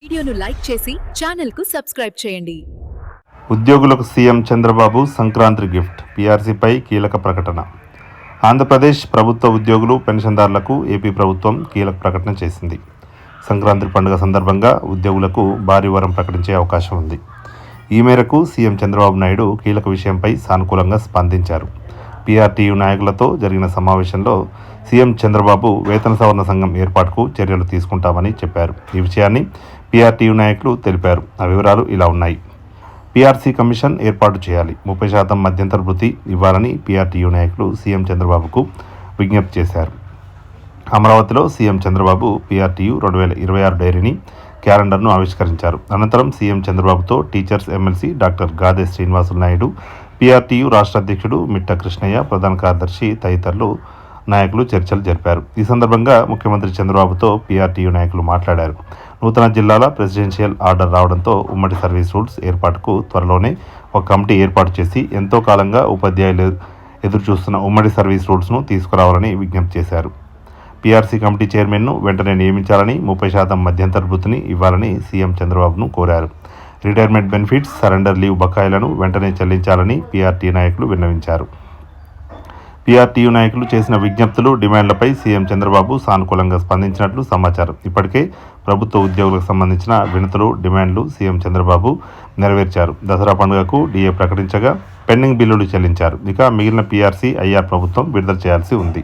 వీడియోను లైక్ చేసి ఛానల్ కు సబ్స్క్రైబ్ చేయండి. ఉద్యోగులకు సీఎం చంద్రబాబు సంక్రాంతి గిఫ్ట్. పీఆర్సీపై కీలక ప్రకటన. ఆంధ్రప్రదేశ్ ప్రభుత్వ ఉద్యోగులు, పెన్షన్దారులకు ఏపీ ప్రభుత్వం కీలక ప్రకటన చేసింది. సంక్రాంతి పండుగ సందర్భంగా ఉద్యోగులకు భారీ వరం ప్రకటించే అవకాశం ఉంది. ఈ మేరకు సీఎం చంద్రబాబు నాయుడు కీలక విషయంపై సానుకూలంగా స్పందించారు. పీఆర్టీయూ నాయకులతో జరిగిన సమావేశంలో సీఎం చంద్రబాబు వేతన సవరణ సంఘం ఏర్పాటుకు చర్యలు తీసుకుంటామని చెప్పారు. ఈ విషయాన్ని పీఆర్టీయూ నాయకులు తెలిపారు. ఆ వివరాలు ఇలా ఉన్నాయి. పీఆర్సీ కమిషన్ ఏర్పాటు చేయాలి, 30% మధ్యంతర భృతి ఇవ్వాలని పీఆర్టీయూ నాయకులు సీఎం చంద్రబాబుకు విజ్ఞప్తి చేశారు. అమరావతిలో సీఎం చంద్రబాబు పీఆర్టీయూ 2026 డైరీని, క్యాలెండర్ను ఆవిష్కరించారు. అనంతరం సీఎం చంద్రబాబుతో teachers MLC doctor Gade Srinivasulu Naidu, PRTU రాష్ట్ర అధ్యక్షుడు మిట్ట కృష్ణయ్య, ప్రధాన కార్యదర్శి తదితరులు నాయకులు చర్చలు జరిపారు. ఈ సందర్భంగా ముఖ్యమంత్రి చంద్రబాబుతో పీఆర్టీయూ నాయకులు మాట్లాడారు. నూతన జిల్లాల ప్రెసిడెన్షియల్ ఆర్డర్ రావడంతో ఉమ్మడి సర్వీస్ రూల్స్ ఏర్పాటుకు త్వరలోనే ఒక కమిటీ ఏర్పాటు చేసి ఎంతో కాలంగా ఉపాధ్యాయులు ఎదురుచూస్తున్న ఉమ్మడి సర్వీస్ రూల్స్ను తీసుకురావాలని విజ్ఞప్తి చేశారు. పీఆర్సీ కమిటీ చైర్మన్ను వెంటనే నియమించాలని, 30% మధ్యంతర భృతిని ఇవ్వాలని సీఎం చంద్రబాబును కోరారు. రిటైర్మెంట్ బెనిఫిట్స్, సరెండర్ లీవ్ బకాయిలను వెంటనే చెల్లించాలని పీఆర్టీ నాయకులు విన్నవించారు. పీఆర్టీయూ నాయకులు చేసిన విజ్ఞప్తులు, డిమాండ్లపై సీఎం చంద్రబాబు సానుకూలంగా స్పందించినట్లు సమాచారం. ఇప్పటికే ప్రభుత్వ ఉద్యోగులకు సంబంధించిన వినతులు, డిమాండ్లు సీఎం చంద్రబాబు నెరవేర్చారు. దసరా పండుగకు డీఏ ప్రకటించగా పెండింగ్ బిల్లులు చెల్లించారు. ఇక మిగిలిన పీఆర్సీ, ఐఆర్ ప్రభుత్వం విడుదల చేయాల్సి ఉంది.